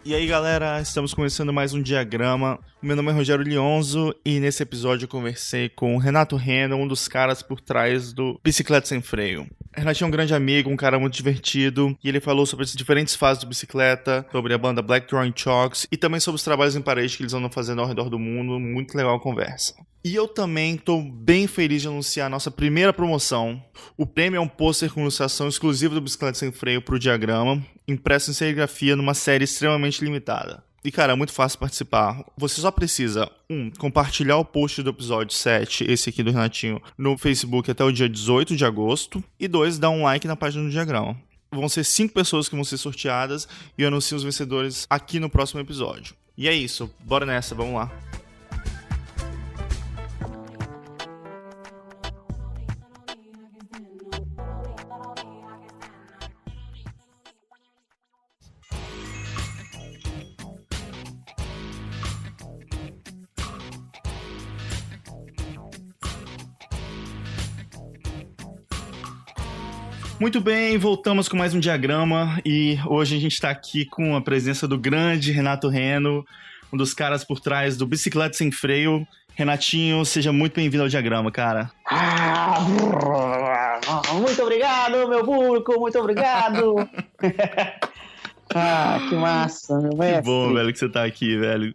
E aí galera, estamos começando mais um Diagrama. Meu nome é Rogério Lionzo e nesse episódio eu conversei com o Renato Reno, um dos caras por trás do Bicicleta Sem Freio. Renato é um grande amigo, um cara muito divertido, e ele falou sobre as diferentes fases do bicicleta, sobre a banda Black Drawing Chalks e também sobre os trabalhos em parede que eles andam fazendo ao redor do mundo. Muito legal a conversa. E eu também estou bem feliz de anunciar a nossa primeira promoção. O prêmio é um pôster com ilustração exclusiva do Bicicleta Sem Freio para o Diagrama, impresso em serigrafia numa série extremamente limitada. E cara, é muito fácil participar. Você só precisa, compartilhar o post do episódio 7, esse aqui do Renatinho, no Facebook até o dia 18 de agosto. E 2, dar um like na página do Diagrama. Vão ser 5 pessoas que vão ser sorteadas e eu anuncio os vencedores aqui no próximo episódio. E é isso, bora nessa, vamos lá. Muito bem, voltamos com mais um Diagrama e hoje a gente está aqui com a presença do grande Renato Reno, um dos caras por trás do Bicicleta Sem Freio. Renatinho, seja muito bem-vindo ao Diagrama, cara. Muito obrigado, meu público, muito obrigado. Que massa, meu mestre. Que bom, velho, que você tá aqui, velho.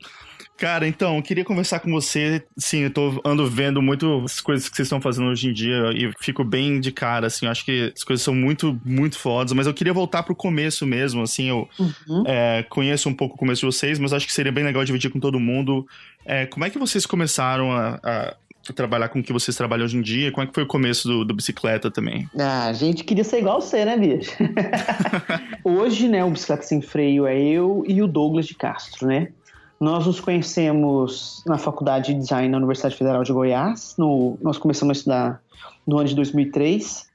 Cara, então, eu queria conversar com você. Sim, eu ando vendo muito as coisas que vocês estão fazendo hoje em dia e fico bem de cara, assim, eu acho que as coisas são muito, muito fodas, mas eu queria voltar pro começo mesmo, assim, eu conheço um pouco o começo de vocês, mas acho que seria bem legal dividir com todo mundo. Como é que vocês começaram a trabalhar com o que vocês trabalham hoje em dia? Como é que foi o começo do bicicleta também? A gente queria ser igual você, né, bicho? Hoje, né, o Bicicleta Sem Freio é eu e o Douglas de Castro, né? Nós nos conhecemos na Faculdade de Design na Universidade Federal de Goiás. Nós começamos a estudar no ano de 2003.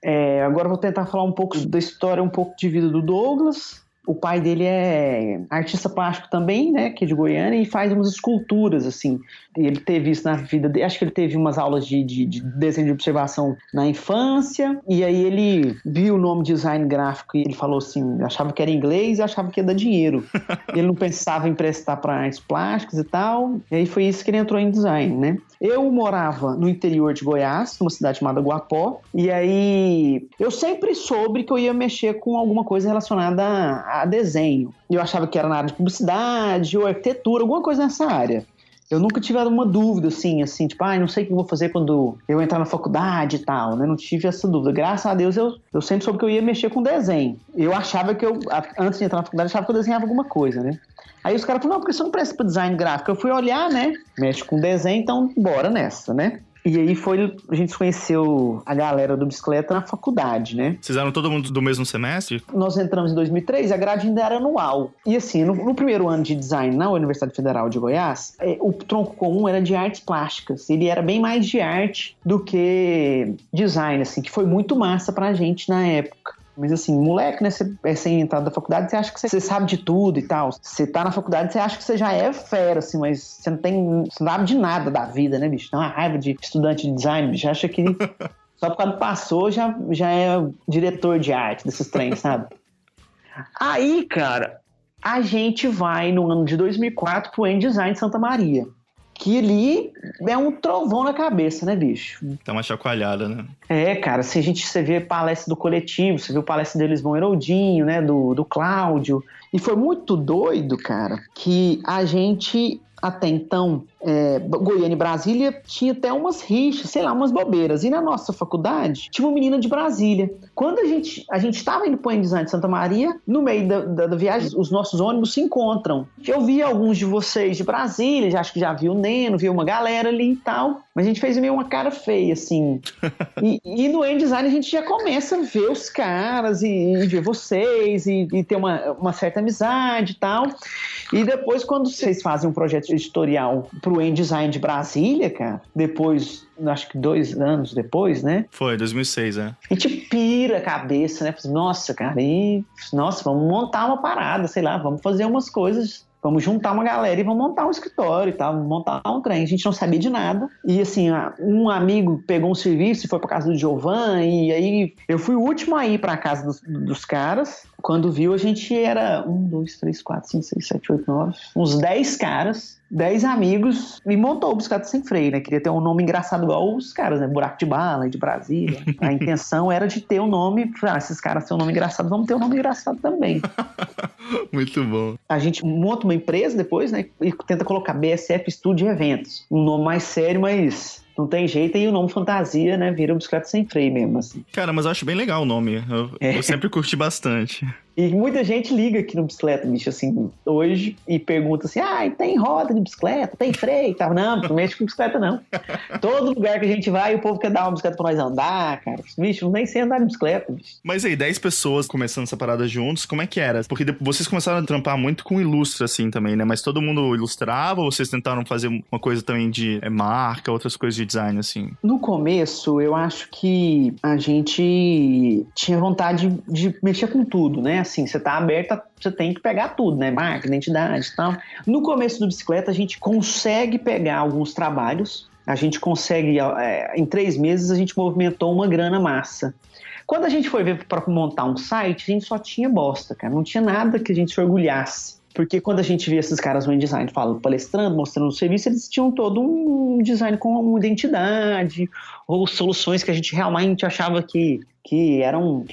Agora eu vou tentar falar um pouco da história, um pouco de vida do Douglas. O pai dele é artista plástico também, né, que é de Goiânia, e faz umas esculturas, assim. E ele teve isso na vida dele. Acho que ele teve umas aulas de desenho de observação na infância. E aí ele viu o nome design gráfico e ele falou assim, achava que era inglês e achava que ia dar dinheiro. Ele não pensava em emprestar para artes plásticas e tal. E aí foi isso que ele entrou em design, né? Eu morava no interior de Goiás, numa cidade chamada Guapó, e aí eu sempre soube que eu ia mexer com alguma coisa relacionada a desenho. Eu achava que era na área de publicidade ou arquitetura, alguma coisa nessa área. Eu nunca tive uma dúvida, assim, tipo, não sei o que eu vou fazer quando eu entrar na faculdade e tal, né? Não tive essa dúvida. Graças a Deus, eu sempre soube que eu ia mexer com desenho. Eu achava que antes de entrar na faculdade, eu achava que eu desenhava alguma coisa, né? Aí os caras falaram, não, porque você não presta pra design gráfico. Eu fui olhar, né? Mexe com desenho, então bora nessa, né? E aí a gente conheceu a galera do bicicleta na faculdade, né? Vocês eram todo mundo do mesmo semestre? Nós entramos em 2003 e a grade ainda era anual. E assim, no primeiro ano de design na Universidade Federal de Goiás, o tronco comum era de artes plásticas. Ele era bem mais de arte do que design, assim, que foi muito massa pra gente na época. Mas assim, moleque, né? Você é sem entrar da faculdade, você acha que você sabe de tudo e tal. Você tá na faculdade, você acha que você já é fera, assim, mas você não sabe de nada da vida, né, bicho? Tem uma raiva de estudante de design, bicho. Acha que só por causa do passou já é diretor de arte desses trens, sabe? Aí, cara, a gente vai no ano de 2004 pro N-Design de Santa Maria. Que ali é um trovão na cabeça, né, bicho? Tá uma chacoalhada, né? Cara, se você vê palestra do coletivo, você viu palestra do Lisbon Heroldinho, né, do Cláudio. E foi muito doido, cara, que a gente, até então, Goiânia e Brasília, tinha até umas rixas, sei lá, umas bobeiras. E na nossa faculdade, tinha uma menina de Brasília. Quando a gente estava indo para o Design de Santa Maria, no meio da viagem, os nossos ônibus se encontram. Eu vi alguns de vocês de Brasília, acho que já vi o Neno, vi uma galera ali e tal, mas a gente fez meio uma cara feia, assim. E no Design a gente já começa a ver os caras e ver vocês e ter uma certa amizade e tal. E depois, quando vocês fazem um projeto editorial pro Design de Brasília, cara, depois, acho que 2 anos depois, né? Foi, 2006, A gente pira a cabeça, né? Nossa, cara, vamos montar uma parada, sei lá, vamos fazer umas coisas vamos juntar uma galera e vamos montar um escritório e tal, vamos montar um trem. A gente não sabia de nada. E assim, um amigo pegou um serviço e foi pra casa do Giovan, e aí eu fui o último a ir pra casa dos caras. Quando viu, a gente era 1, 2, 3, 4, 5, 6, 7, 8, 9, uns 10 caras, 10 amigos, e montou o Bicicleta Sem Freio, né? Queria ter um nome engraçado igual os caras, né? Buraco de Bala, de Brasília. A intenção era de ter um nome, esses caras têm um nome engraçado, vamos ter um nome engraçado também. Muito bom. A gente monta uma empresa depois, né? E tenta colocar BSF Studio Eventos. Um nome mais sério, mas não tem jeito, e o nome fantasia, né? Vira o Bicicleta Sem Freio mesmo, assim. Cara, mas eu acho bem legal o nome. Eu sempre curti bastante. E muita gente liga aqui no bicicleta, bicho, assim, hoje, e pergunta assim, tem roda de bicicleta, tem freio e tal. Não mexe com bicicleta, não. Todo lugar que a gente vai, o povo quer dar uma bicicleta pra nós andar, cara. Bicho, não nem sei andar de bicicleta, bicho. Mas aí, 10 pessoas começando essa parada juntos, como é que era? Porque vocês começaram a trampar muito com ilustra, assim, também, né? Mas todo mundo ilustrava, ou vocês tentaram fazer uma coisa também de marca, outras coisas de design, assim? No começo, eu acho que a gente tinha vontade de mexer com tudo, né? Assim, você tá aberta, você tem que pegar tudo, né? Marca, identidade e tal. No começo do bicicleta, a gente consegue pegar alguns trabalhos, a gente consegue, em 3 meses, a gente movimentou uma grana massa. Quando a gente foi ver para montar um site, a gente só tinha bosta, cara. Não tinha nada que a gente se orgulhasse. Porque quando a gente via esses caras no InDesign falando, palestrando, mostrando o serviço, eles tinham todo um design com uma identidade, ou soluções que a gente realmente achava que eram,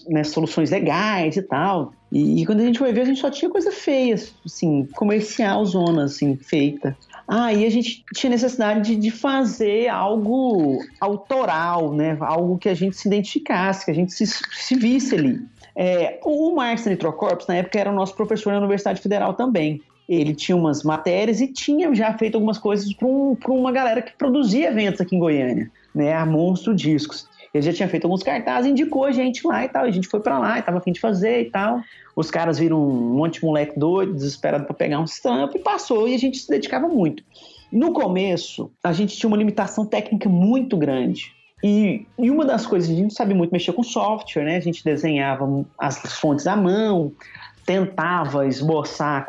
né, soluções legais e tal. E quando a gente foi ver, a gente só tinha coisa feia, assim, comercial, zona, assim, feita. Aí a gente tinha necessidade de fazer algo autoral, né? Algo que a gente se identificasse, que a gente se visse ali. O Marcos Nitrocorpus, na época, era o nosso professor na Universidade Federal também. Ele tinha umas matérias e tinha já feito algumas coisas para uma galera que produzia eventos aqui em Goiânia, né? A Monstro Discos. Ele já tinha feito alguns cartazes, indicou a gente lá e tal. E a gente foi pra lá e tava a fim de fazer e tal. Os caras viram um monte de moleque doido, desesperado pra pegar um stamp, e passou, e a gente se dedicava muito. No começo, a gente tinha uma limitação técnica muito grande. E uma das coisas, a gente não sabe muito mexer com software, né? A gente desenhava as fontes à mão, tentava esboçar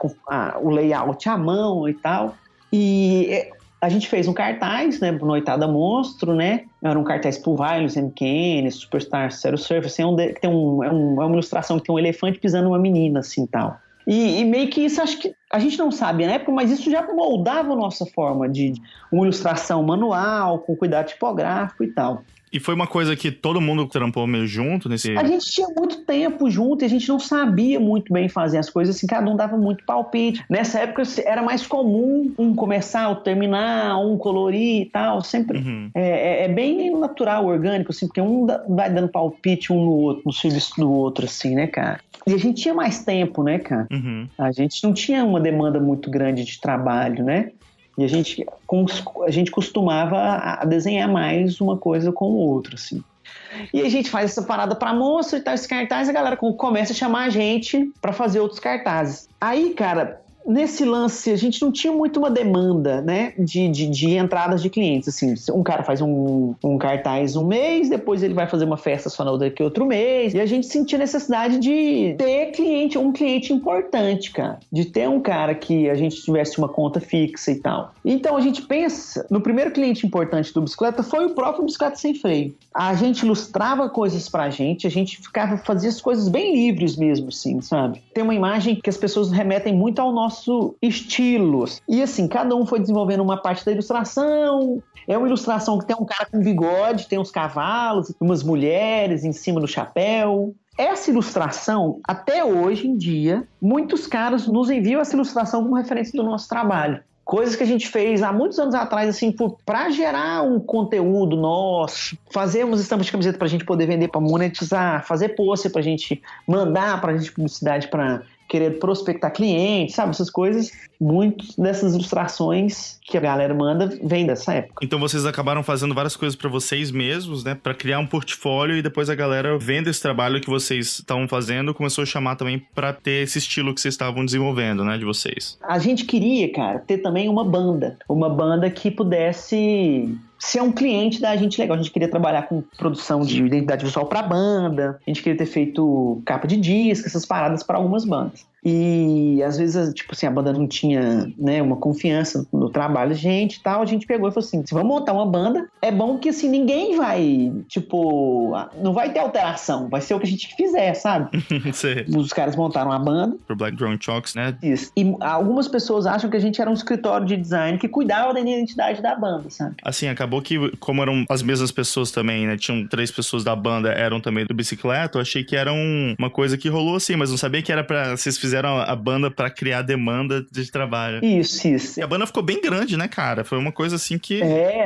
o layout à mão e tal. E a gente fez um cartaz, né, Noitada Monstro, né? Era um cartaz pro Violence, MKN, Superstar Zero Surface, que tem uma ilustração que tem um elefante pisando numa menina, assim, tal. E meio que isso, acho que a gente não sabe na época, mas isso já moldava a nossa forma de uma ilustração manual, com cuidado tipográfico e tal. E foi uma coisa que todo mundo trampou meio junto nesse... A gente tinha muito tempo junto e a gente não sabia muito bem fazer as coisas, assim, cada um dava muito palpite. Nessa época era mais comum um começar, outro terminar, um colorir e tal, sempre. Uhum. É bem natural, orgânico, assim, porque um vai dando palpite um no outro, no serviço do outro, assim, né, cara? E a gente tinha mais tempo, né, cara? Uhum. A gente não tinha uma demanda muito grande de trabalho, né? E a gente costumava a desenhar mais uma coisa com o outro, assim. E a gente faz essa parada pra moça e tal, esse cartaz, a galera começa a chamar a gente pra fazer outros cartazes. Aí, cara, nesse lance, a gente não tinha muito uma demanda, né, de entradas de clientes, assim. Um cara faz um cartaz um mês, depois ele vai fazer uma festa só daqui outro mês, e a gente sentia necessidade de ter um cliente importante, cara. De ter um cara que a gente tivesse uma conta fixa e tal. Então a gente pensa, no primeiro cliente importante do Bicicleta foi o próprio Bicicleta Sem Freio. A gente ilustrava coisas pra gente, a gente fazia as coisas bem livres mesmo, assim, sabe? Tem uma imagem que as pessoas remetem muito ao nosso estilo. E assim, cada um foi desenvolvendo uma parte da ilustração. É uma ilustração que tem um cara com bigode, tem uns cavalos, umas mulheres em cima do chapéu. Essa ilustração, até hoje em dia, muitos caras nos enviam essa ilustração como referência do nosso trabalho. Coisas que a gente fez há muitos anos atrás, assim, para gerar um conteúdo nosso, fazer umas estampas de camiseta pra gente poder vender, para monetizar, fazer pôster pra gente mandar pra gente publicidade para querer prospectar clientes, sabe? Essas coisas, muitas dessas ilustrações que a galera manda vem dessa época. Então vocês acabaram fazendo várias coisas pra vocês mesmos, né? Pra criar um portfólio e depois a galera, vendo esse trabalho que vocês estavam fazendo, começou a chamar também pra ter esse estilo que vocês estavam desenvolvendo, né? De vocês. A gente queria, cara, ter também uma banda que pudesse ser um cliente da gente legal. A gente queria trabalhar com produção de identidade visual pra banda, a gente queria ter feito capa de disco, essas paradas pra algumas bandas. E às vezes, tipo assim, a banda não tinha, né, uma confiança no trabalho da gente e tal, a gente pegou e falou assim, se vamos montar uma banda, é bom que assim, ninguém vai, tipo, não vai ter alteração, vai ser o que a gente fizer, sabe? Os caras montaram a banda. Pro Black Drone Chalks, né? Isso. E algumas pessoas acham que a gente era um escritório de design que cuidava da identidade da banda, sabe? Assim, acabou que, como eram as mesmas pessoas também, né? Tinham 3 pessoas da banda, eram também do Bicicleta, eu achei que era uma coisa que rolou assim, mas não sabia que era pra... Vocês fizeram a banda pra criar demanda de trabalho. Isso. E a banda ficou bem grande, né, cara? Foi uma coisa assim que...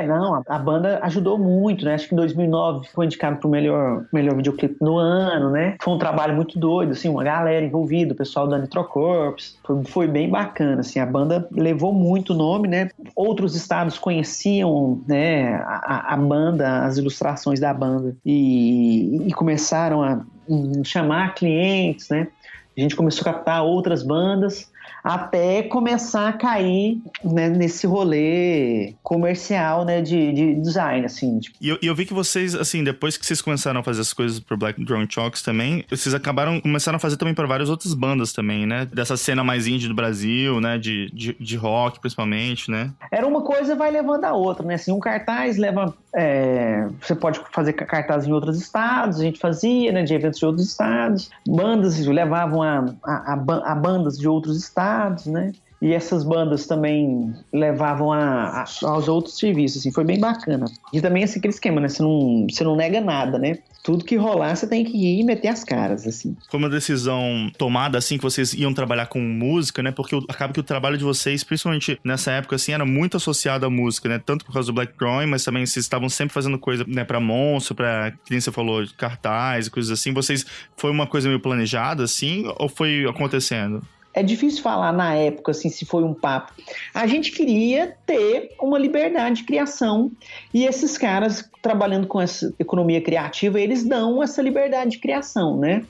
Não, a banda ajudou muito, né? Acho que em 2009 foi indicado pro melhor videoclipe do ano, né? Foi um trabalho muito doido, assim, uma galera envolvida, o pessoal da Nitrocorps. Foi bem bacana, assim, a banda levou muito nome, né? Outros estados conheciam, né, a banda, as ilustrações da banda e começaram a chamar clientes, né? A gente começou a captar outras bandas até começar a cair, né, nesse rolê comercial, né, de design, assim. Tipo. E eu vi que vocês, assim, depois que vocês começaram a fazer as coisas pro Black Drone Chalks também, vocês começaram a fazer também para várias outras bandas também, né? Dessa cena mais indie do Brasil, né? De rock, principalmente, né? Era uma coisa vai levando a outra, né? Assim, um cartaz leva... você pode fazer cartaz em outros estados, a gente fazia, né, de eventos de outros estados. Bandas levavam a bandas de outros estados, né? E essas bandas também levavam aos outros serviços, assim, foi bem bacana. E também, assim, aquele esquema, né? Você não nega nada, né? Tudo que rolar, você tem que ir e meter as caras, assim. Foi uma decisão tomada, assim, que vocês iam trabalhar com música, né? Porque acaba que o trabalho de vocês, principalmente nessa época, assim, era muito associado à música, né? Tanto por causa do Black Drone, mas também vocês estavam sempre fazendo coisa, né? Pra Monstro, pra, que nem você falou, cartaz e coisas assim. Foi uma coisa meio planejada, assim, ou foi acontecendo? É difícil falar na época, assim, se foi um papo. A gente queria ter uma liberdade de criação e esses caras, trabalhando com essa economia criativa, eles dão essa liberdade de criação, né?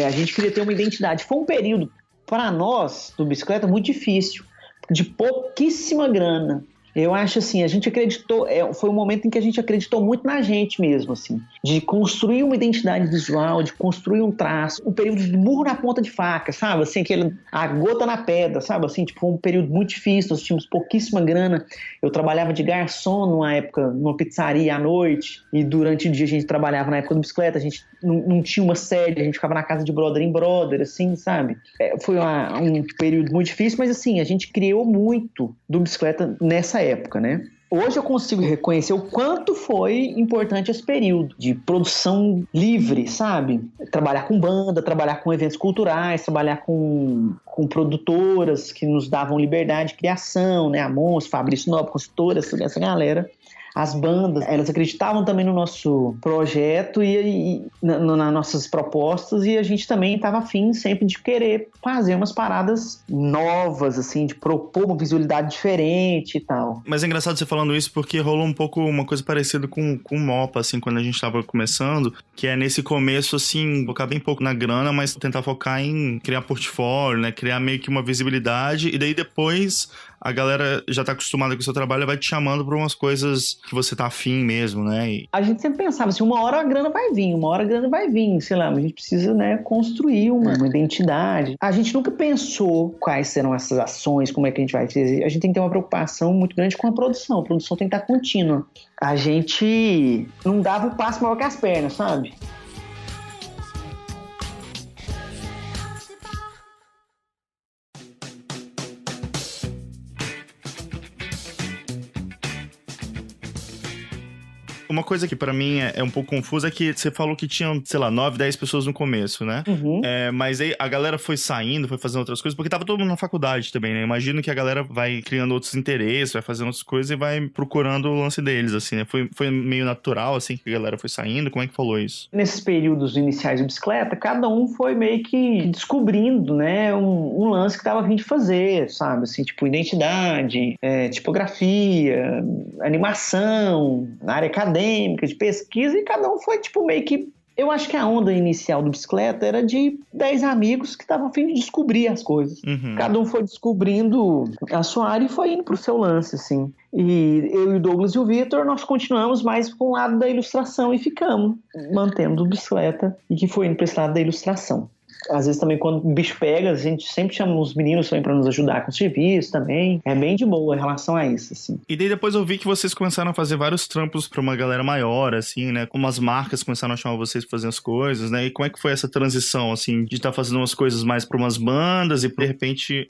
A gente queria ter uma identidade. Foi um período, para nós, do Bicicleta, muito difícil, de pouquíssima grana. Eu acho assim, a gente acreditou, foi um momento em que a gente acreditou muito na gente mesmo, assim, de construir uma identidade visual, de construir um traço, um período de burro na ponta de faca, sabe, assim, a gota na pedra, sabe, assim, tipo, um período muito difícil, nós tínhamos pouquíssima grana, eu trabalhava de garçom numa época, numa pizzaria à noite, e durante o dia a gente trabalhava na época do Bicicleta, a gente não tinha uma sede, a gente ficava na casa de brother em brother, assim, sabe, foi um período muito difícil, mas assim, a gente criou muito do Bicicleta nessa época, né? Hoje eu consigo reconhecer o quanto foi importante esse período de produção livre, sabe? Trabalhar com banda, trabalhar com eventos culturais, trabalhar com produtoras que nos davam liberdade de criação, né? A Monstro, Fabrício Nobre, consultora, essa galera. As bandas, elas acreditavam também no nosso projeto e nas nossas propostas, e a gente também estava afim sempre de querer fazer umas paradas novas, assim, de propor uma visualidade diferente e tal. Mas é engraçado você falando isso porque rolou um pouco uma coisa parecida com o Mopa, assim, quando a gente estava começando, que é nesse começo, assim, focar bem pouco na grana, mas tentar focar em criar portfólio, né, criar meio que uma visibilidade, e daí depois a galera já tá acostumada com o seu trabalho e vai te chamando pra umas coisas que você tá afim mesmo, né? A gente sempre pensava assim, uma hora a grana vai vir, sei lá, a gente precisa, né, construir uma identidade. A gente nunca pensou quais serão essas ações, como é que a gente vai fazer. A gente tem que ter uma preocupação muito grande com a produção tem que estar contínua. A gente não dava o passo maior que as pernas, sabe? Uma coisa que pra mim é um pouco confusa é que você falou que tinham, sei lá, 9, 10 pessoas no começo, né? Uhum. Mas aí a galera foi saindo, foi fazendo outras coisas, porque tava todo mundo na faculdade também, né? Imagino que a galera vai criando outros interesses, vai fazendo outras coisas e vai procurando o lance deles, assim, né? Foi meio natural, assim, que a galera foi saindo? Como é que falou isso? Nesses períodos iniciais de Bicicleta, cada um foi meio que descobrindo, né, um lance que tava a fim de fazer, sabe? Assim, tipo, identidade, tipografia, animação, na área acadêmica, de pesquisa, e cada um foi, tipo, meio que... Eu acho que a onda inicial do Bicicleta era de 10 amigos que estavam a fim de descobrir as coisas. Uhum. Cada um foi descobrindo a sua área e foi indo pro seu lance, assim. E eu e o Douglas e o Vitor, nós continuamos mais com o lado da ilustração e ficamos mantendo o Bicicleta, e que foi indo para esse lado da ilustração. Às vezes também quando o bicho pega, a gente sempre chama os meninos também pra nos ajudar com o serviço também. É bem de boa em relação a isso, assim. E daí depois eu vi que vocês começaram a fazer vários trampos pra uma galera maior, assim, né? Como as marcas começaram a chamar vocês pra fazer as coisas, né? E como é que foi essa transição, assim, de estar fazendo umas coisas mais pra umas bandas e de repente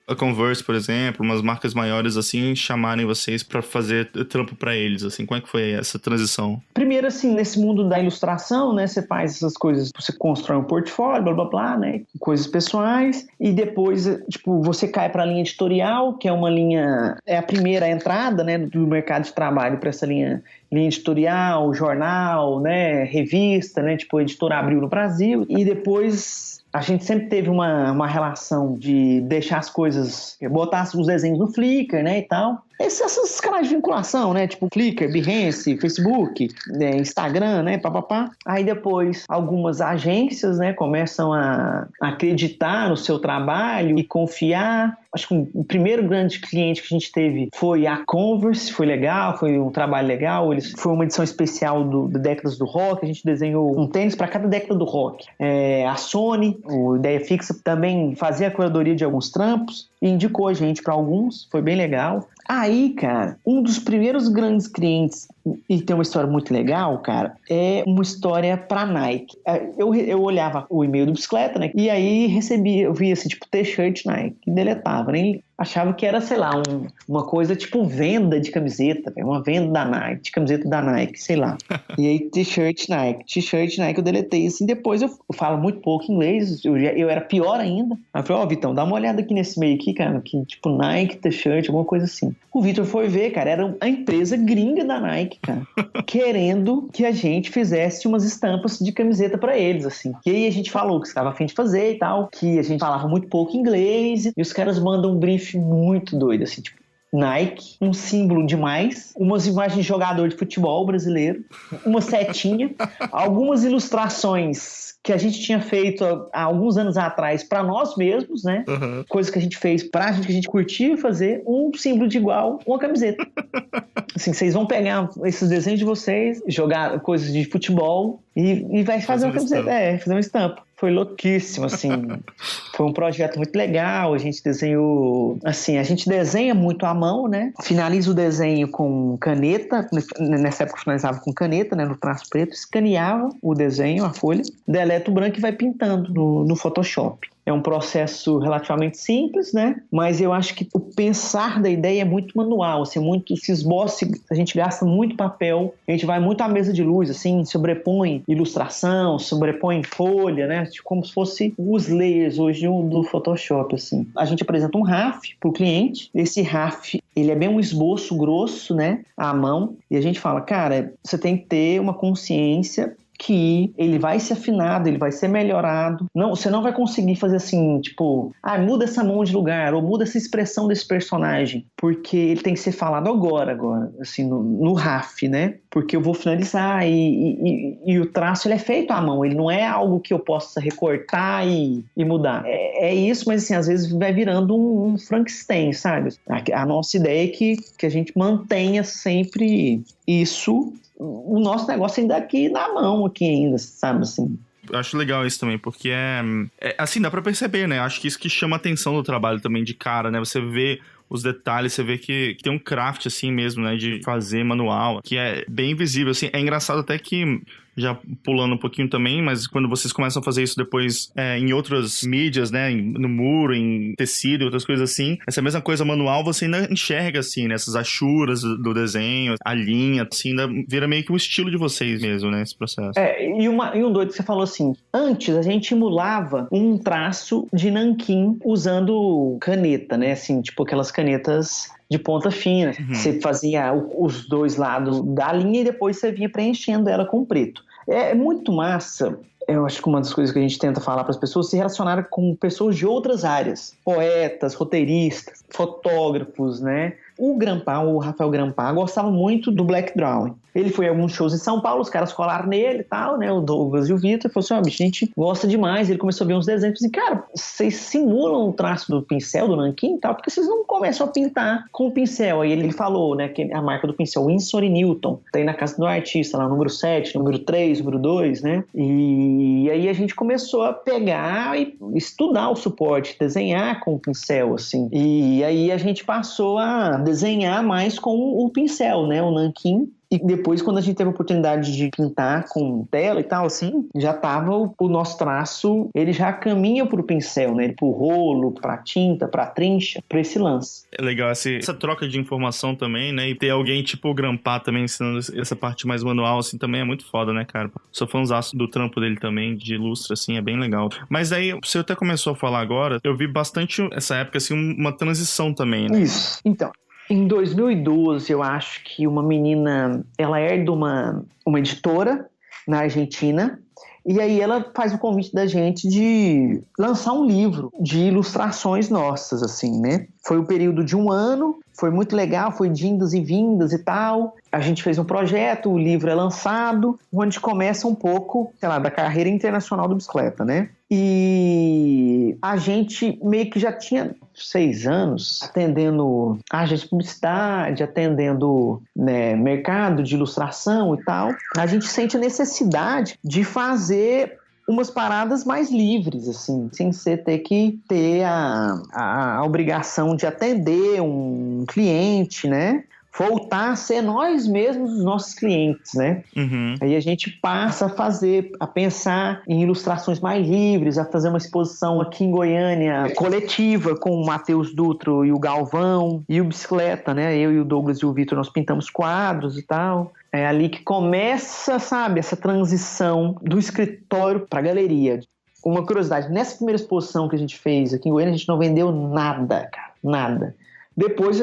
a Converse, por exemplo, umas marcas maiores, assim, chamarem vocês pra fazer trampo pra eles, assim? Como é que foi essa transição? Primeiro, assim, nesse mundo da ilustração, né, você faz essas coisas, você constrói um portfólio, blá, blá, blá, né, coisas pessoais, e depois, tipo, você cai pra linha editorial, que é uma linha, é a primeira entrada, né, do mercado de trabalho pra essa linha editorial, jornal, né, revista, né, tipo, Editora Abril no Brasil, e depois a gente sempre teve uma relação de deixar as coisas, botar os desenhos no Flickr, né, e tal. Essas canais de vinculação, né, tipo Flickr, Behance, Facebook, né, Instagram, né, papapá. Aí depois algumas agências, né, começam a acreditar no seu trabalho e confiar. Acho que o primeiro grande cliente que a gente teve foi a Converse, foi legal, foi um trabalho legal. Foi uma edição especial do Décadas do Rock, a gente desenhou um tênis para cada década do rock. A Sony, o Ideia Fixa, também fazia a curadoria de alguns trampos e indicou a gente para alguns, foi bem legal. Aí, cara, um dos primeiros grandes clientes, e tem uma história muito legal, cara, é uma história pra Nike. Eu olhava o e-mail do Bicicleta, né, e aí eu via assim, tipo, T-shirt Nike, e deletava, nem achava que era, sei lá, uma coisa tipo venda de camiseta, uma venda da Nike, de camiseta da Nike, sei lá. E aí, T-shirt Nike, eu deletei, assim, depois eu falo muito pouco inglês, eu era pior ainda. Aí eu falei, Vitão, dá uma olhada aqui nesse meio aqui, cara, que tipo Nike, T-shirt, alguma coisa assim. O Vitor foi ver, cara, era a empresa gringa da Nike, cara, querendo que a gente fizesse umas estampas de camiseta pra eles, assim. E aí a gente falou que estava a fim de fazer e tal, que a gente falava muito pouco inglês, e os caras mandam um brief muito doido, assim, tipo, Nike, um símbolo demais, umas imagens de jogador de futebol brasileiro, uma setinha, algumas ilustrações que a gente tinha feito há alguns anos atrás para nós mesmos, né? Uhum. Coisas que a gente fez pra gente, que a gente curtia fazer, um símbolo de igual, uma camiseta. Assim, vocês vão pegar esses desenhos de vocês, jogar coisas de futebol e vai fazer uma camiseta. Fazer uma estampa. Foi louquíssimo, assim. Foi um projeto muito legal. A gente desenhou... Assim, a gente desenha muito à mão, né? Finaliza o desenho com caneta. Nessa época eu finalizava com caneta, né? No traço preto. Escaneava o desenho, a folha. Deleta o branco e vai pintando no Photoshop. É um processo relativamente simples, né? Mas eu acho que o pensar da ideia é muito manual, assim, muito se esboça, a gente gasta muito papel, a gente vai muito à mesa de luz, assim, sobrepõe ilustração, sobrepõe folha, né? Tipo, como se fosse os layers hoje do Photoshop, assim. A gente apresenta um RAF para o cliente, esse RAF, ele é bem um esboço grosso, né? À mão, e a gente fala, cara, você tem que ter uma consciência que ele vai ser afinado, ele vai ser melhorado. Não, você não vai conseguir fazer assim, tipo, muda essa mão de lugar, ou muda essa expressão desse personagem, porque ele tem que ser falado agora, assim, no RAF, né? Porque eu vou finalizar e o traço ele é feito à mão, ele não é algo que eu possa recortar e mudar. É isso, mas assim, às vezes vai virando um Frankenstein, sabe? A nossa ideia é que a gente mantenha sempre isso. O nosso negócio ainda aqui na mão, aqui ainda, sabe, assim. Eu acho legal isso também, porque assim, dá pra perceber, né? Acho que isso que chama a atenção do trabalho também de cara, né? Você vê os detalhes, você vê que tem um craft assim mesmo, né? De fazer manual, que é bem visível, assim. É engraçado até que, já pulando um pouquinho também, mas quando vocês começam a fazer isso depois em outras mídias, né, no muro, em tecido, outras coisas assim, essa mesma coisa manual você ainda enxerga, assim, né, essas achuras do desenho, a linha, assim, ainda vira meio que um estilo de vocês mesmo, né, esse processo. E um doido que você falou assim, antes a gente emulava um traço de nanquim usando caneta, né, assim, tipo aquelas canetas de ponta fina. Uhum. Você fazia os dois lados da linha e depois você vinha preenchendo ela com preto. É muito massa. Eu acho que uma das coisas que a gente tenta falar para as pessoas se relacionar com pessoas de outras áreas. Poetas, roteiristas, fotógrafos, né? O Rafael Grampar, gostava muito do Black Drawing. Ele foi a alguns shows em São Paulo, os caras colaram nele e tal, né? O Douglas e o Vitor. Falou assim, bicho, a gente gosta demais. Ele começou a ver uns desenhos e falou assim, cara, vocês simulam o traço do pincel, do nanquim e tal, porque vocês não começam a pintar com o pincel. Aí ele falou, né, que a marca do pincel, Winsor & Newton, tá aí na casa do artista, lá, número 7, número 3, número 2, né? E E aí a gente começou a pegar e estudar o suporte, desenhar com o pincel, assim. E aí a gente passou a desenhar mais com o pincel, né? O nanquim. E depois, quando a gente teve a oportunidade de pintar com tela e tal, assim, já tava o nosso traço, ele já caminha pro pincel, né? Pro rolo, pra tinta, pra trincha, pra esse lance. É legal essa troca de informação também, né? E ter alguém tipo o Grampá também ensinando essa parte mais manual, assim, também é muito foda, né, cara? Sou fãzaço do trampo dele também, de ilustra, assim, é bem legal. Mas aí, você até começou a falar agora, eu vi bastante essa época, assim, uma transição também, né? Isso. Então, em 2012, eu acho que uma menina, ela é de uma editora na Argentina, e aí ela faz o convite da gente de lançar um livro de ilustrações nossas, assim, né? Foi um período de 1 ano, foi muito legal, foi de indas e vindas e tal. A gente fez um projeto, o livro é lançado, onde começa um pouco, sei lá, da carreira internacional do bicicleta, né? E a gente meio que já tinha 6 anos atendendo agência de publicidade, atendendo, né, mercado de ilustração e tal. A gente sente a necessidade de fazer umas paradas mais livres, assim, sem você ter que ter a obrigação de atender um cliente, né? Voltar a ser nós mesmos os nossos clientes, né? Uhum. Aí a gente passa a pensar em ilustrações mais livres, a fazer uma exposição aqui em Goiânia coletiva com o Matheus Dutro e o Galvão e o Bicicleta, né? Eu e o Douglas e o Vitor, nós pintamos quadros e tal. É ali que começa, sabe, essa transição do escritório para a galeria. Uma curiosidade, nessa primeira exposição que a gente fez aqui em Goiânia, a gente não vendeu nada, cara, nada. Depois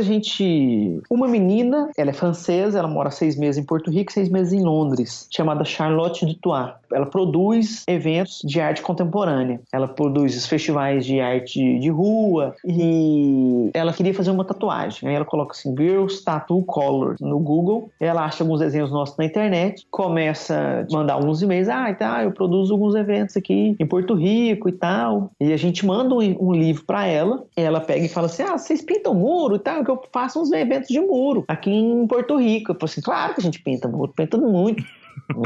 uma menina, ela é francesa, ela mora 6 meses em Porto Rico, 6 meses em Londres, chamada Charlotte Dutoit. Ela produz eventos de arte contemporânea. Ela produz os festivais de arte de rua e ela queria fazer uma tatuagem. Aí ela coloca assim, Girls Tattoo Color no Google. Ela acha alguns desenhos nossos na internet, começa a mandar alguns e-mails. Eu produzo alguns eventos aqui em Porto Rico e tal. E a gente manda um livro para ela. E ela pega e fala assim, vocês pintam muro e tal, que eu faço uns eventos de muro aqui em Porto Rico. Eu falo assim, claro que a gente pinta muro, pinta muito.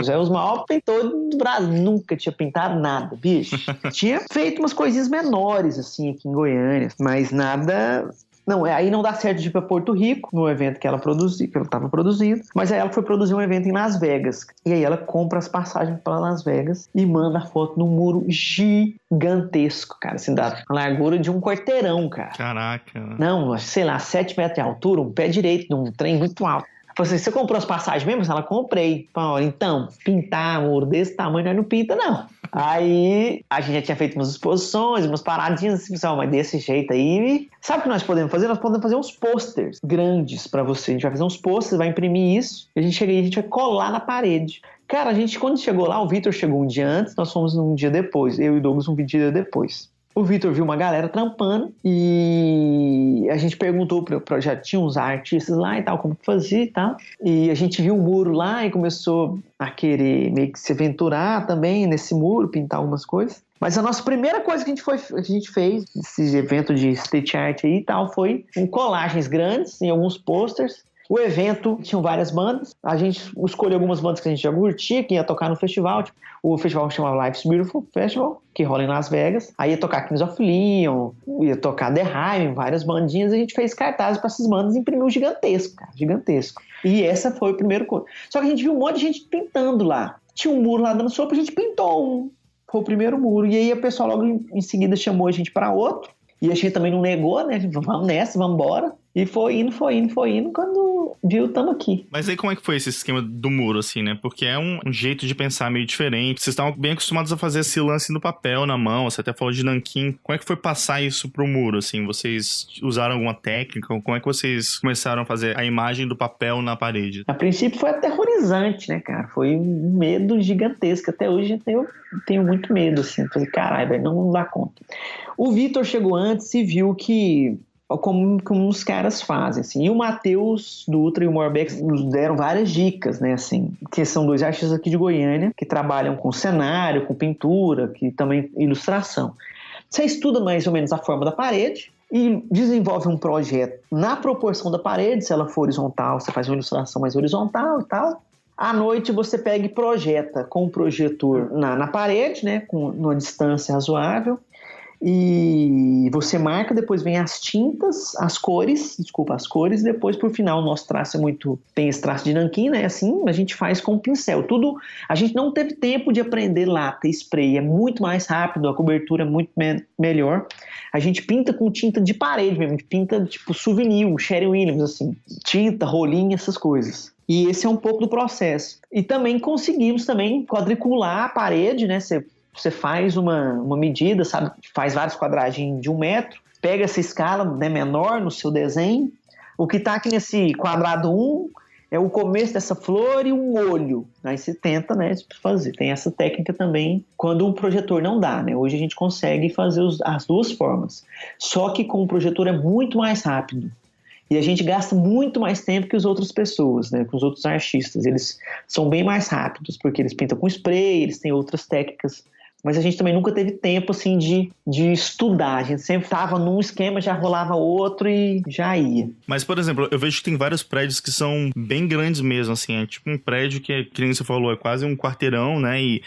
Já é os maiores pintores do Brasil. Nunca tinha pintado nada, bicho. Tinha feito umas coisinhas menores, assim, aqui em Goiânia, mas nada... Não, aí não dá certo de ir pra Porto Rico, no evento que ela estava produzindo, mas aí ela foi produzir um evento em Las Vegas. E aí ela compra as passagens para Las Vegas e manda a foto num muro gigantesco, cara, assim, da largura de um quarteirão, cara. Caraca. Não, sei lá, 7 metros de altura, um pé direito de um trem muito alto. Falei assim, você comprou as passagens mesmo? Ela, comprei. Falei, então, pintar muro desse tamanho nós não pinta, não. Aí, a gente já tinha feito umas exposições, umas paradinhas, assim, mas desse jeito aí... Sabe o que nós podemos fazer? Nós podemos fazer uns posters grandes pra você. A gente vai fazer uns posters, vai imprimir isso, e a gente vai colar na parede. Cara, quando chegou lá, o Vitor chegou um dia antes, nós fomos um dia depois. Eu e o Douglas um dia depois. O Vitor viu uma galera trampando e a gente perguntou já tinha uns artistas lá e tal, como que fazia e tal. E a gente viu um muro lá e começou a querer meio que se aventurar também nesse muro, pintar algumas coisas. Mas a nossa primeira coisa que a gente fez, esse evento de street art aí e tal, foi colagens grandes em alguns posters. O evento tinha várias bandas, a gente escolheu algumas bandas que a gente já curtia, que ia tocar no festival, tipo, o festival que chamava Life's Beautiful Festival, que rola em Las Vegas, aí ia tocar Kings of Leon, ia tocar The Haim, várias bandinhas, a gente fez cartazes para essas bandas e imprimiu gigantesco, cara, gigantesco. E essa foi o primeiro coisa. Só que a gente viu um monte de gente pintando lá, tinha um muro lá dando sopa, a gente pintou um, foi o primeiro muro, e aí a pessoa logo em seguida chamou a gente para outro, e a gente também não negou, né, vamos nessa, vamos embora. E foi indo, quando viu, estamos aqui. Mas aí como é que foi esse esquema do muro, assim, né? Porque é um jeito de pensar meio diferente. Vocês estavam bem acostumados a fazer esse lance no papel, na mão. Você até falou de nanquim. Como é que foi passar isso pro muro, assim? Vocês usaram alguma técnica? Como é que vocês começaram a fazer a imagem do papel na parede? A princípio foi aterrorizante, né, cara? Foi um medo gigantesco. Até hoje eu tenho muito medo, assim. Falei, caralho, velho, não dá conta. O Vitor chegou antes e viu que... Como os caras fazem, assim. E o Matheus Dutra e o Morbeck nos deram várias dicas, né, assim, que são 2 artistas aqui de Goiânia, que trabalham com cenário, com pintura, que também ilustração. Você estuda mais ou menos a forma da parede e desenvolve um projeto na proporção da parede, se ela for horizontal, você faz uma ilustração mais horizontal e tal. À noite você pega e projeta com o projetor na parede, né, com uma distância razoável, e você marca, depois vem as tintas, as cores, depois por final o nosso traço tem esse traço de nanquim, né, assim, a gente faz com o pincel, tudo, a gente não teve tempo de aprender lata e spray, é muito mais rápido, a cobertura é muito melhor, a gente pinta com tinta de parede mesmo, a gente pinta tipo souvenir, Sherry Williams, assim, tinta, rolinho, essas coisas. E esse é um pouco do processo. E também conseguimos quadricular a parede, né, você faz uma medida, sabe? Faz vários quadradinhos de 1 metro, pega essa escala, né, menor no seu desenho. O que está aqui nesse quadrado 1 é o começo dessa flor e um olho. Aí você tenta, né, fazer. Tem essa técnica também quando o projetor não dá, né? Hoje a gente consegue fazer as duas formas. Só que com o projetor é muito mais rápido. E a gente gasta muito mais tempo que as outras pessoas, né? Que os outros artistas. Eles são bem mais rápidos, porque eles pintam com spray, eles têm outras técnicas. Mas a gente também nunca teve tempo, assim, de estudar. A gente sempre estava num esquema, já rolava outro e já ia. Mas, por exemplo, eu vejo que tem vários prédios que são bem grandes mesmo, assim. É tipo um prédio que nem você falou, é quase um quarteirão, né? E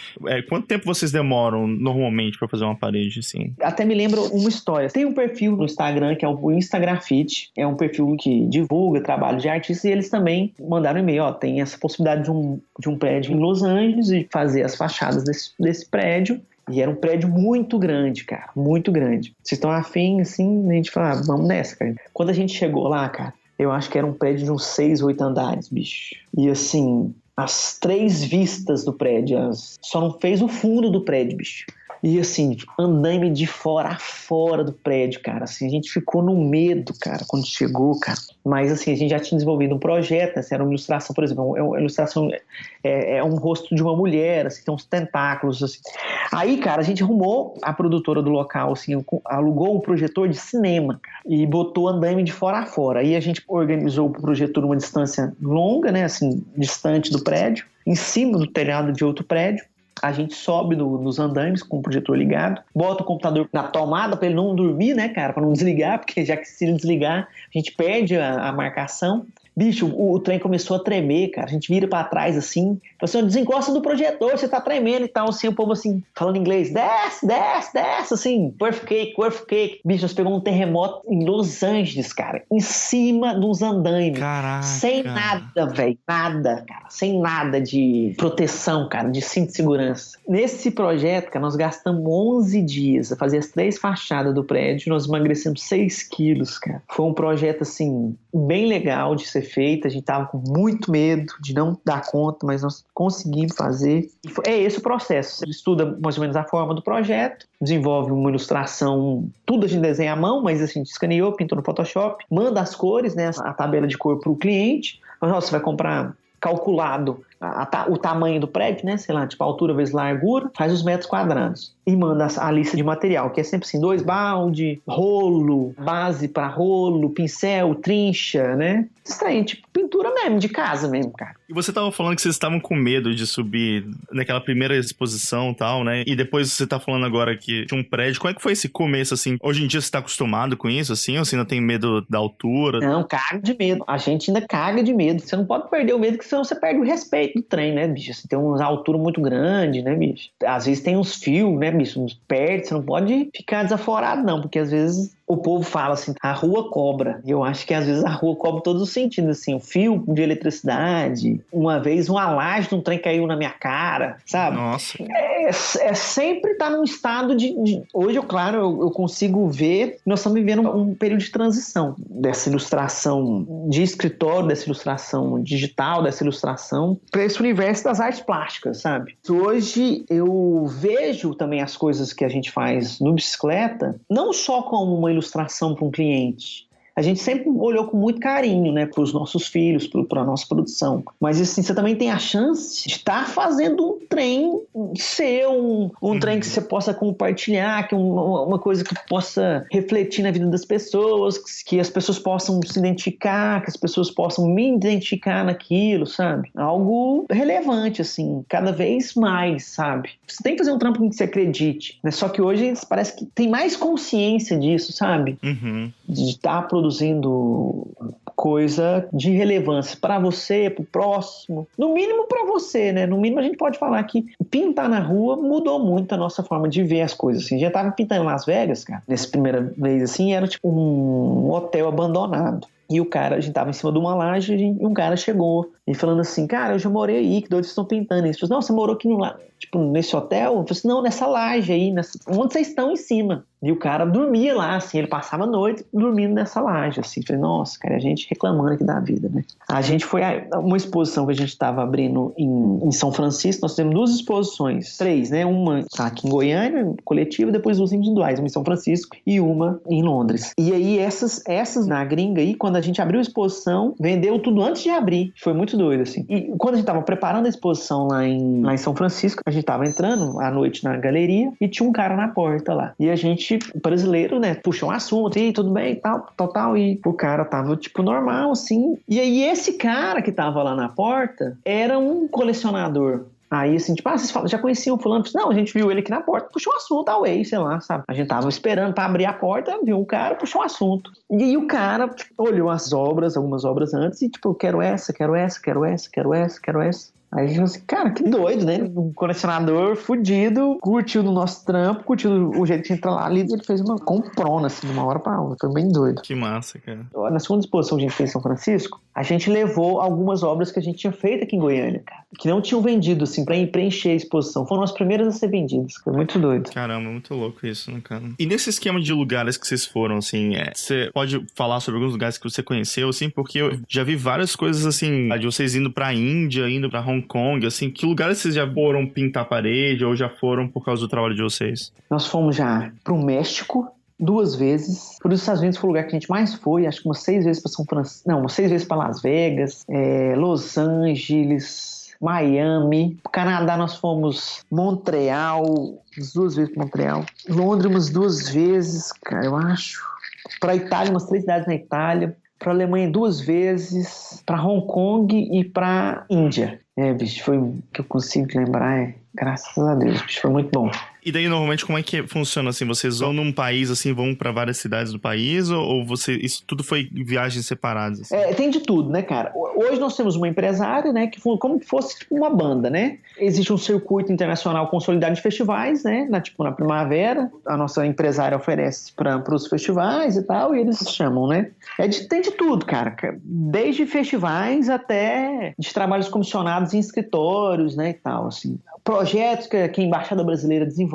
quanto tempo vocês demoram, normalmente, para fazer uma parede, assim? Até me lembro uma história. Tem um perfil no Instagram, que é o Instagrafite. É um perfil que divulga trabalho de artistas. E eles também mandaram um e-mail. Ó, tem essa possibilidade de um prédio em Los Angeles e fazer as fachadas desse prédio. E era um prédio muito grande, cara, muito grande. Vocês estão afim, assim, a gente fala, vamos nessa, cara. Quando a gente chegou lá, cara, eu acho que era um prédio de uns 6, 8 andares, bicho. E assim, as 3 vistas do prédio, só não fez o fundo do prédio, bicho. E assim, andaime de fora a fora do prédio, cara. Assim, a gente ficou no medo, cara, quando chegou, cara. Mas assim, a gente já tinha desenvolvido um projeto, né? Era uma ilustração, por exemplo, uma ilustração é um rosto de uma mulher, assim, tem uns tentáculos, assim. Aí, cara, a gente arrumou, a produtora do local, assim, alugou um projetor de cinema, cara, e botou andaime de fora a fora. Aí a gente organizou o projetor numa distância longa, né, assim, distante do prédio, em cima do telhado de outro prédio. A gente sobe nos andaimes com o projetor ligado, bota o computador na tomada para ele não dormir, né, cara, para não desligar, porque já que se ele desligar, a gente perde a marcação. Bicho, o trem começou a tremer, cara. A gente vira pra trás, assim. Falou assim, desencosta do projetor, você tá tremendo e tal. Assim, o povo, assim, falando inglês. Desce, desce, desce, assim. Perfect cake, perfect cake. Bicho, nós pegamos um terremoto em Los Angeles, cara. Em cima dos andaimes. Caraca. Sem nada, velho. Nada, cara. Sem nada de proteção, cara. De cinto de segurança. Nesse projeto, cara, nós gastamos 11 dias a fazer as 3 fachadas do prédio. Nós emagrecemos 6 quilos, cara. Foi um projeto, assim, bem legal de ser feita, a gente tava com muito medo de não dar conta, mas nós conseguimos fazer. É esse o processo. Você estuda mais ou menos a forma do projeto, desenvolve uma ilustração, tudo a gente desenha à mão, mas a gente escaneou, pintou no Photoshop, manda as cores, né, a tabela de cor para o cliente. Você vai comprar calculado o tamanho do prédio, né, sei lá, tipo altura vezes largura, faz os metros quadrados e manda a lista de material, que é sempre assim, 2 balde, rolo, base para rolo, pincel, trincha, né? Estranho, tipo pintura mesmo, de casa mesmo, cara. E você tava falando que vocês estavam com medo de subir naquela primeira exposição e tal, né? E depois você tá falando agora que de um prédio. Como é que foi esse começo, assim? Hoje em dia você tá acostumado com isso, assim? Ou você ainda tem medo da altura? Não, caga de medo. A gente ainda caga de medo. Você não pode perder o medo, porque senão você perde o respeito do trem, né, bicho? Você tem uma altura muito grande, né, bicho? Às vezes tem uns fios, né, bicho? Uns perto, você não pode ficar desaforado, não, porque às vezes o povo fala assim, a rua cobra. E eu acho que às vezes a rua cobra todos os sentidos, assim, o fio de eletricidade. Uma vez uma laje de um trem caiu na minha cara, sabe? Nossa. Sempre estar num estado de... Hoje, claro, eu consigo ver, nós estamos vivendo um período de transição dessa ilustração de escritório, dessa ilustração digital, dessa ilustração para esse universo das artes plásticas, sabe? Hoje eu vejo também as coisas que a gente faz no Bicicleta, não só como uma ilustração para um cliente. A gente sempre olhou com muito carinho, né, para os nossos filhos, para a nossa produção. Mas assim, você também tem a chance de estar fazendo um trem seu, um trem que você possa compartilhar, que uma coisa que possa refletir na vida das pessoas, que as pessoas possam se identificar, que as pessoas possam me identificar naquilo, sabe? Algo relevante, assim, cada vez mais, sabe? Você tem que fazer um trampo que você acredite, né? Só que hoje parece que tem mais consciência disso, sabe? Uhum. De estar produzindo coisa de relevância para você, pro próximo, no mínimo para você, né? No mínimo a gente pode falar que pintar na rua mudou muito a nossa forma de ver as coisas, assim. Já tava pintando em Las Vegas, cara, nessa primeira vez, assim, era tipo um hotel abandonado. E o cara, a gente tava em cima de uma laje e um cara chegou e falando assim, cara, eu já morei aí, que doido, vocês estão pintando isso. Eu falei, não, você morou aqui nesse hotel? Eu falei assim, não, nessa laje aí, onde vocês estão em cima? E o cara dormia lá, assim, ele passava a noite dormindo nessa laje, assim. Eu falei, nossa, cara, a gente reclamando aqui da vida, né? A gente foi a uma exposição que a gente estava abrindo em São Francisco, nós temos 2 exposições, 3, né? Uma aqui em Goiânia, coletiva, depois 2 individuais, uma em São Francisco e uma em Londres. E aí essas na gringa aí, quando a gente abriu a exposição, vendeu tudo antes de abrir. Foi muito doido, assim. E quando a gente estava preparando a exposição lá em São Francisco, a gente estava entrando à noite na galeria e tinha um cara na porta lá. E a gente, brasileiro, né, puxou um assunto, e tudo bem, tal, e o cara tava, tipo, normal, assim. E aí esse cara que tava lá na porta era um colecionador. Aí, assim, tipo, vocês já conheciam o fulano? Não, a gente viu ele aqui na porta, puxou o assunto, sei lá, sabe? A gente tava esperando pra abrir a porta, viu o cara, puxou o assunto. E aí o cara, tipo, olhou algumas obras antes e, tipo, quero essa. Aí a gente falou assim, cara, que doido, né? Um colecionador fudido, curtiu do nosso trampo, curtiu o jeito que a gente entra lá ali, ele fez uma comprona, assim, de uma hora pra outra. Foi bem doido. Que massa, cara. Na segunda exposição que a gente fez em São Francisco, a gente levou algumas obras que a gente tinha feito aqui em Goiânia, cara, que não tinham vendido, assim, pra preencher a exposição. Foram as primeiras a ser vendidas. Foi muito doido. Caramba, muito louco isso, né, cara? E nesse esquema de lugares que vocês foram, assim, você pode falar sobre alguns lugares que você conheceu, assim, porque eu já vi várias coisas, assim, de vocês indo pra Índia, indo pra Hong Kong, assim, que lugares vocês já foram pintar a parede ou já foram por causa do trabalho de vocês? Nós fomos já pro México 2 vezes. Por Estados Unidos foi o lugar que a gente mais foi, acho que umas 6 vezes para São Francisco, não, umas 6 vezes para Las Vegas, Los Angeles, Miami. Pro Canadá nós fomos Montreal, 2 vezes para Montreal. Londres umas 2 vezes, cara, eu acho. Pra Itália, umas 3 cidades na Itália. Pra Alemanha 2 vezes, pra Hong Kong e pra Índia. Bicho, foi o que eu consigo lembrar, graças a Deus, bicho, foi muito bom. E daí, normalmente, como é que funciona, assim? Vocês vão num país, assim, vão pra várias cidades do país? Ou isso tudo foi viagens separadas? Assim? Tem de tudo, né, cara? Hoje nós temos uma empresária, né, que como se fosse tipo uma banda, né? Existe um circuito internacional consolidado de festivais, né? Na primavera, a nossa empresária oferece para os festivais e tal, e eles chamam, né? Tem de tudo, cara. Desde festivais até de trabalhos comissionados em escritórios, né, e tal, assim. Projetos que a Embaixada Brasileira desenvolve,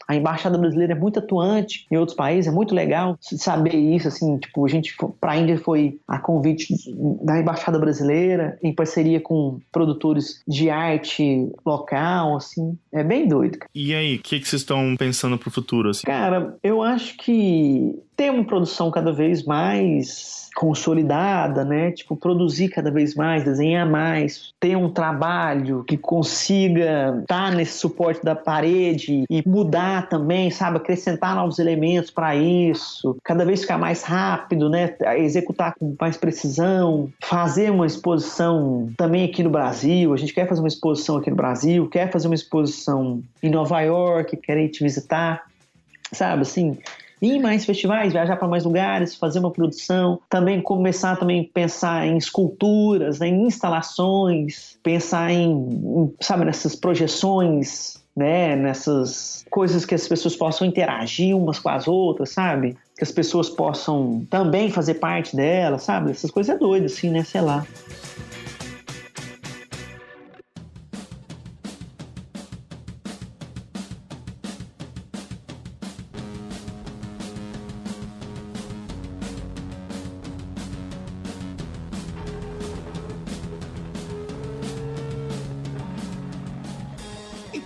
a Embaixada Brasileira é muito atuante em outros países, é muito legal saber isso, assim, tipo, a gente para a Índia foi a convite da Embaixada Brasileira, em parceria com produtores de arte local, assim, é bem doido. E aí, o que vocês estão pensando pro futuro, assim? Cara, eu acho que ter uma produção cada vez mais consolidada, né? Tipo, produzir cada vez mais, desenhar mais, ter um trabalho que consiga estar nesse suporte da parede e mudar também, sabe? Acrescentar novos elementos para isso, cada vez ficar mais rápido, né? Executar com mais precisão, fazer uma exposição também aqui no Brasil. A gente quer fazer uma exposição aqui no Brasil, quer fazer uma exposição em Nova York, quer ir te visitar, sabe? Assim, ir em mais festivais, viajar para mais lugares, fazer uma produção, também começar a pensar em esculturas, né, em instalações, pensar sabe, nessas projeções, né, nessas coisas que as pessoas possam interagir umas com as outras, sabe? Que as pessoas possam também fazer parte delas, sabe? Essas coisas é doido, assim, né? Sei lá.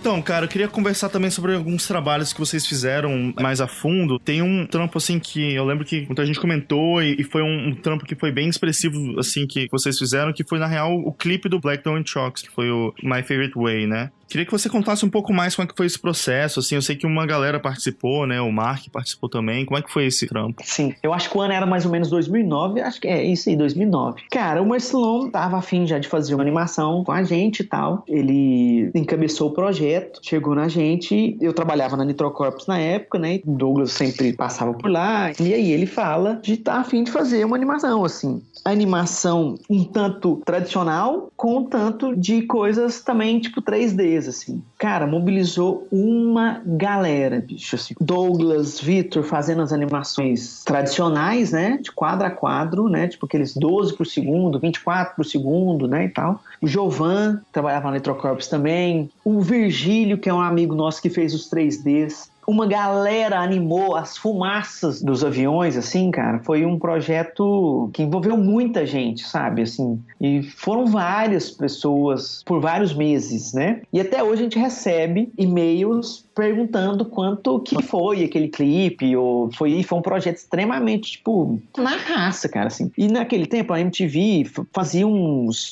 Então, cara, eu queria conversar também sobre alguns trabalhos que vocês fizeram mais a fundo. Tem um trampo, assim, que eu lembro que muita gente comentou e foi um trampo que foi bem expressivo, assim, que vocês fizeram, que foi, na real, o clipe do Black Diamond Shocks, que foi o My Favorite Way, né? Queria que você contasse um pouco mais como é que foi esse processo, assim, eu sei que uma galera participou, né, o Mark participou também, como é que foi esse trampo? Sim, eu acho que o ano era mais ou menos 2009, acho que é isso aí, 2009. Cara, o Marcelon tava afim já de fazer uma animação com a gente e tal, ele encabeçou o projeto, chegou na gente, eu trabalhava na Nitrocorps na época, né, o Douglas sempre passava por lá, e aí ele fala de estar afim de fazer uma animação, assim. A animação um tanto tradicional, com um tanto de coisas também, tipo 3Ds, assim. Cara, mobilizou uma galera, bicho, assim. Douglas, Vitor fazendo as animações tradicionais, né, de quadro a quadro, né, tipo aqueles 12 por segundo, 24 por segundo, né, e tal. O Jovan trabalhava na Nitrocorps também. O Virgílio, que é um amigo nosso que fez os 3Ds. Uma galera animou as fumaças dos aviões, assim, cara. Foi um projeto que envolveu muita gente, sabe, assim. E foram várias pessoas por vários meses, né? E até hoje a gente recebe e-mails perguntando quanto que foi aquele clipe, ou foi um projeto extremamente, tipo, na raça, cara, assim. E naquele tempo a MTV fazia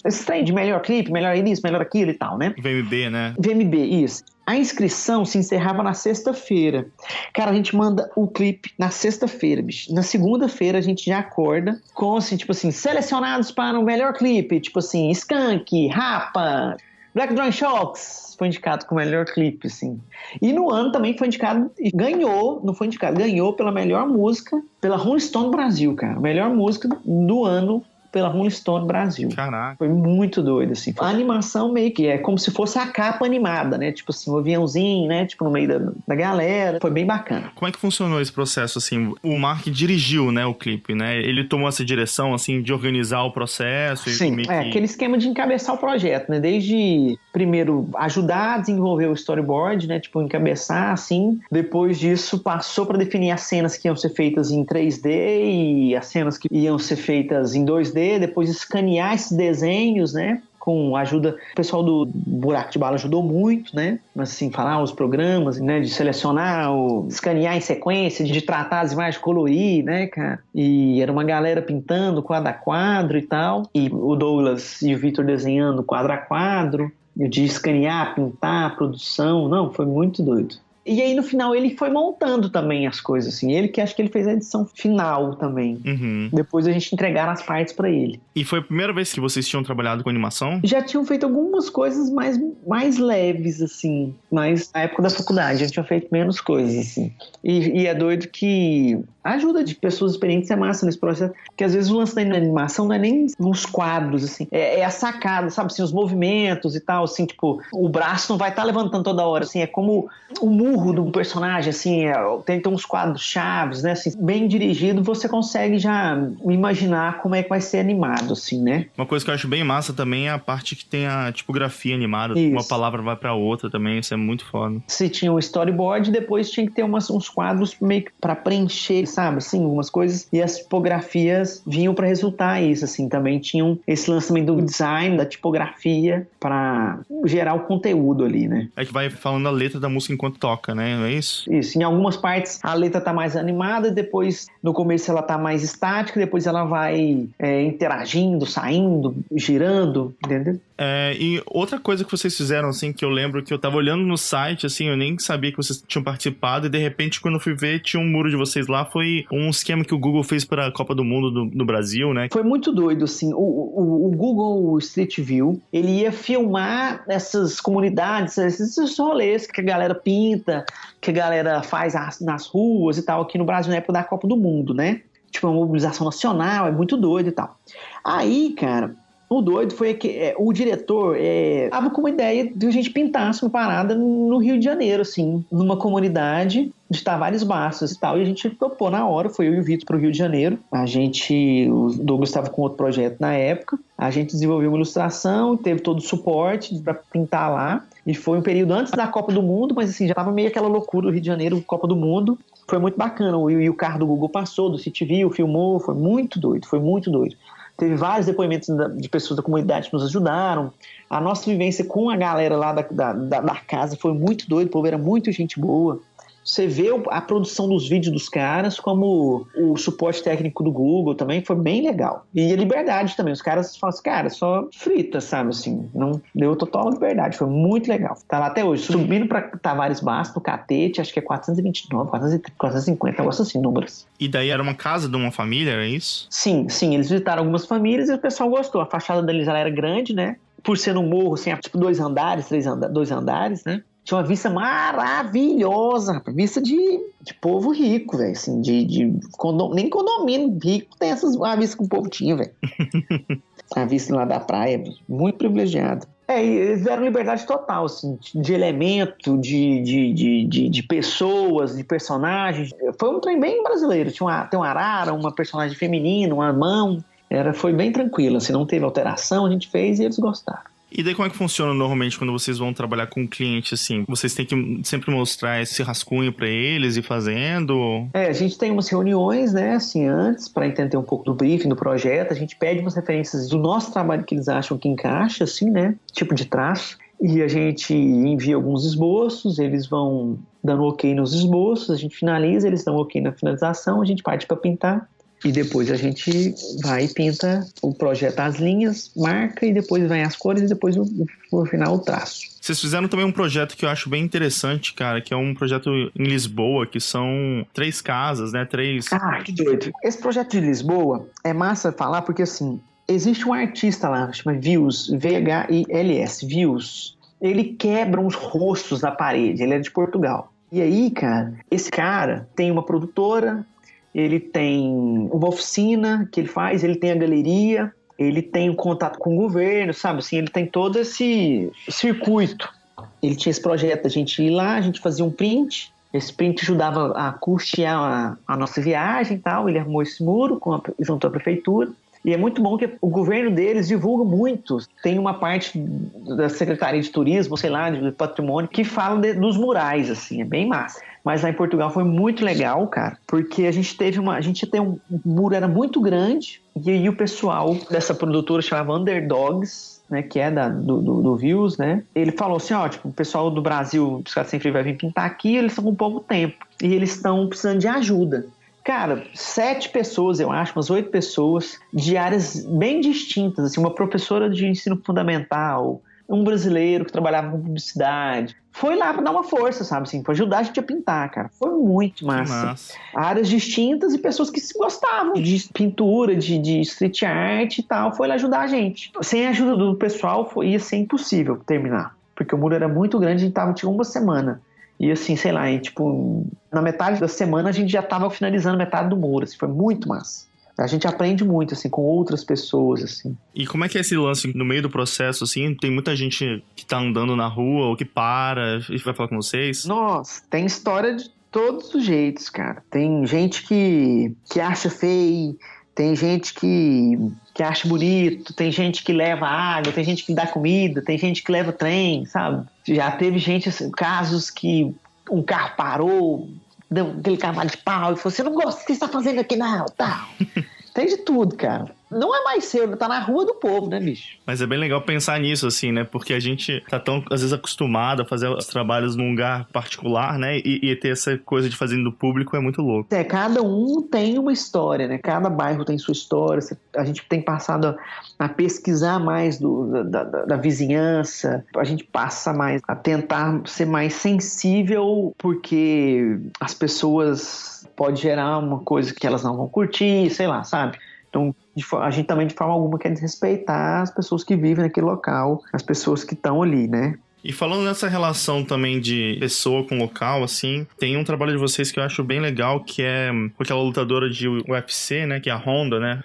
esse trem de melhor clipe, melhor isso, melhor aquilo e tal, né? VMB, né? VMB, isso. A inscrição se encerrava na sexta-feira. Cara, a gente manda o clipe na sexta-feira, bicho. Na segunda-feira a gente já acorda com, assim, tipo assim, selecionados para o melhor clipe. Tipo assim, Skank, Rapa, Black Drum Shocks foi indicado como melhor clipe, assim. E no ano também foi indicado e ganhou, não foi indicado, ganhou pela melhor música, pela Rolling Stone Brasil, cara. Melhor música do ano pela Rolling Stone Brasil. Caraca. Foi muito doido, assim. A animação meio que é como se fosse a capa animada, né? Tipo assim, um aviãozinho, né? Tipo, no meio da galera. Foi bem bacana. Como é que funcionou esse processo, assim? O Mark dirigiu, né, o clipe, né? Ele tomou essa direção, assim, de organizar o processo? Sim, aquele esquema de encabeçar o projeto, né? Desde, primeiro, ajudar a desenvolver o storyboard, né? Tipo, encabeçar, assim. Depois disso, passou para definir as cenas que iam ser feitas em 3D e as cenas que iam ser feitas em 2D. Depois escanear esses desenhos, né? Com a ajuda, o pessoal do Buraco de Bala ajudou muito, né? Assim, falar os programas, né? De selecionar, escanear em sequência, de tratar as imagens, colorir, né, cara? E era uma galera pintando quadro a quadro e tal. E o Douglas e o Vitor desenhando quadro a quadro, de escanear, pintar, produção. Não, foi muito doido. E aí, no final, ele foi montando também as coisas, assim. Ele que acho que ele fez a edição final também. Uhum. Depois a gente entregaram as partes pra ele. E foi a primeira vez que vocês tinham trabalhado com animação? Já tinham feito algumas coisas mais leves, assim. Mas na época da faculdade, já tinham feito menos coisas, assim. E é doido que a ajuda de pessoas experientes é massa nesse processo. Porque às vezes o lance da animação não é nem nos quadros, assim. É a sacada, sabe? Assim, os movimentos e tal, assim. Tipo, o braço não vai estar levantando toda hora, assim. É como o murro do personagem, assim. Tem uns quadros chaves, né? Assim, bem dirigido, você consegue já imaginar como é que vai ser animado, assim, né? Uma coisa que eu acho bem massa também é a parte que tem a tipografia animada. Isso. Uma palavra vai pra outra também, isso é muito foda. Se tinha um storyboard, depois tinha que ter uns quadros meio que pra preencher, sabe? Assim, algumas coisas. E as tipografias vinham pra resultar isso, assim. Também tinham esse lançamento do design, da tipografia, pra gerar o conteúdo ali, né? É que vai falando a letra da música enquanto toca, né? Não é isso? Isso. Em algumas partes a letra tá mais animada, depois no começo ela tá mais estática, depois ela vai interagindo, saindo, girando, entendeu? E outra coisa que vocês fizeram, assim, que eu lembro que eu tava olhando no site, assim, eu nem sabia que vocês tinham participado, e de repente, quando eu fui ver, tinha um muro de vocês lá, foi um esquema que o Google fez para a Copa do Mundo no Brasil, né? Foi muito doido, assim, o Google Street View, ele ia filmar essas comunidades, esses rolês que a galera pinta, que a galera faz nas ruas e tal, aqui no Brasil na época da Copa do Mundo, né? Tipo, uma mobilização nacional, é muito doido e tal. Aí, cara, o doido foi que o diretor tava com uma ideia de a gente pintasse uma parada no Rio de Janeiro, assim, numa comunidade de Tavares Bastos e tal, e a gente topou na hora, foi eu e o Vitor pro Rio de Janeiro, o Douglas estava com outro projeto na época, a gente desenvolveu uma ilustração, teve todo o suporte para pintar lá, e foi um período antes da Copa do Mundo, mas assim, já tava meio aquela loucura do Rio de Janeiro, Copa do Mundo, foi muito bacana, e o carro do Google passou, do City View, filmou, foi muito doido. Teve vários depoimentos de pessoas da comunidade que nos ajudaram. A nossa vivência com a galera lá da casa foi muito doida, o povo era muito gente boa. Você vê a produção dos vídeos dos caras, como o suporte técnico do Google também foi bem legal. E a liberdade também. Os caras falam assim, cara, só frita, sabe? Assim, não deu total liberdade. Foi muito legal. Tá lá até hoje. Subindo pra Tavares Bastos, no Catete, acho que é 429, 450, negócio assim, números. E daí era uma casa de uma família, era isso? Sim. Eles visitaram algumas famílias e o pessoal gostou. A fachada deles já era grande, né? Por ser um morro, assim, tipo 2 andares, 2 andares, né? Tinha uma vista maravilhosa, vista de povo rico, velho, assim, nem condomínio rico tem a vista que o povo tinha, velho. A vista lá da praia, muito privilegiada. E eles deram liberdade total, assim, de elemento, de pessoas, de personagens. Foi um trem bem brasileiro, tem uma arara, uma personagem feminina, uma mão, foi bem tranquilo, assim, não teve alteração, a gente fez e eles gostaram. E daí como é que funciona normalmente quando vocês vão trabalhar com um cliente, assim? Vocês têm que sempre mostrar esse rascunho pra eles e fazendo? A gente tem umas reuniões, né, assim, antes, pra entender um pouco do briefing, do projeto. A gente pede umas referências do nosso trabalho que eles acham que encaixa, assim, né, tipo de traço. E a gente envia alguns esboços, eles vão dando ok nos esboços, a gente finaliza, eles dão ok na finalização, a gente parte pra pintar. E depois a gente vai e pinta o projeto, as linhas, marca e depois vem as cores e depois no final o traço. Vocês fizeram também um projeto que eu acho bem interessante, cara, que é um projeto em Lisboa, que são 3 casas, né? 3... Ah, que doido. Esse projeto de Lisboa é massa falar porque, assim, existe um artista lá, chama Vils, V-H-I-L-S, Vils. Ele quebra uns rostos na parede, ele é de Portugal. E aí, cara, esse cara tem uma produtora, ele tem uma oficina que ele faz, ele tem a galeria, ele tem um contato com o governo, sabe? Assim, ele tem todo esse circuito. Ele tinha esse projeto da gente ir lá, a gente fazia um print, esse print ajudava a custear a nossa viagem e tal, ele arrumou esse muro junto à prefeitura. E é muito bom que o governo deles divulga muito. Tem uma parte da Secretaria de Turismo, sei lá, de patrimônio, que fala dos murais, assim, é bem massa. Mas lá em Portugal foi muito legal, cara, porque a gente ia ter um muro, era muito grande, e aí o pessoal dessa produtora chamava Underdogs, né, que é do Views, né, ele falou assim, tipo, o pessoal do Brasil, Bicicleta Sem Freio vai vir pintar aqui, eles estão com pouco tempo, e eles estão precisando de ajuda. Cara, 7 pessoas, eu acho, umas 8 pessoas, de áreas bem distintas, assim, uma professora de ensino fundamental, um brasileiro que trabalhava com publicidade, foi lá pra dar uma força, sabe, assim, pra ajudar a gente a pintar, cara. Foi muito massa. Áreas distintas e pessoas que se gostavam de pintura, de street art e tal, foi lá ajudar a gente. Sem a ajuda do pessoal, ia ser impossível terminar, porque o muro era muito grande, a gente tinha uma semana. E assim, sei lá, tipo, na metade da semana a gente já tava finalizando metade do muro, assim, foi muito massa. A gente aprende muito, assim, com outras pessoas, assim. E como é que é esse lance no meio do processo, assim? Tem muita gente que tá andando na rua ou que para e vai falar com vocês? Nossa, tem história de todos os jeitos, cara. Tem gente que acha feio, tem gente que acha bonito, tem gente que leva água, tem gente que dá comida, tem gente que leva trem, sabe? Já teve gente, assim, casos que um carro parou, deu aquele cavalo de pau e falou, você não gosta do que você está fazendo aqui não, tal. Tem de tudo, cara. Não é mais seu, tá na rua do povo, né, bicho? Mas é bem legal pensar nisso, assim, né? Porque a gente tá tão, às vezes, acostumado a fazer os trabalhos num lugar particular, né? E ter essa coisa de fazer no público é muito louco. Cada um tem uma história, né? Cada bairro tem sua história. A gente tem passado a pesquisar mais da vizinhança. A gente passa mais a tentar ser mais sensível, porque as pessoas pode gerar uma coisa que elas não vão curtir, sei lá, sabe? Então, a gente também, de forma alguma, quer desrespeitar as pessoas que vivem naquele local, as pessoas que estão ali, né? E falando nessa relação também de pessoa com local, assim, tem um trabalho de vocês que eu acho bem legal, que é com aquela lutadora de UFC, né, que é a Honda, né?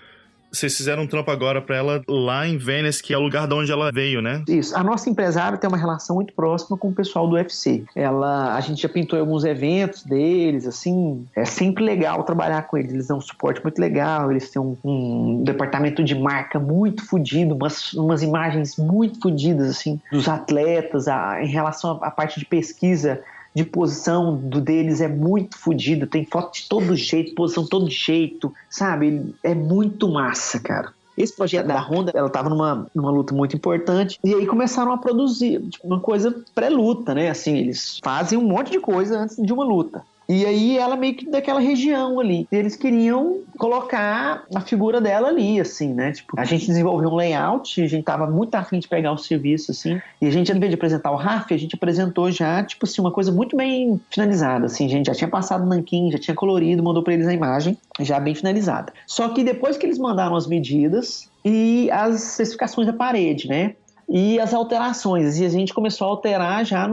Vocês fizeram um trampo agora pra ela lá em Venice, que é o lugar de onde ela veio, né? Isso. A nossa empresária tem uma relação muito próxima com o pessoal do UFC. A gente já pintou alguns eventos deles, assim. É sempre legal trabalhar com eles. Eles dão um suporte muito legal. Eles têm um departamento de marca muito fodido, umas imagens muito fodidas, assim, dos atletas. Em relação à parte de pesquisa de posição deles é muito fodido, tem foto de todo jeito, posição de todo jeito, sabe? É muito massa, cara. Esse projeto da Honda, ela estava numa luta muito importante, e aí começaram a produzir tipo, uma coisa pré-luta, né? Assim, eles fazem um monte de coisa antes de uma luta. E aí ela meio que daquela região ali. E eles queriam colocar a figura dela ali, assim, né? Tipo, a gente desenvolveu um layout, a gente tava muito afim de pegar o serviço, assim. E a gente, ao invés de apresentar o RAF, a gente apresentou já, tipo assim, uma coisa muito bem finalizada, assim. A gente já tinha passado o nanquim, já tinha colorido, mandou pra eles a imagem, já bem finalizada. Só que depois que eles mandaram as medidas e as especificações da parede, né? E as alterações, e a gente começou a alterar já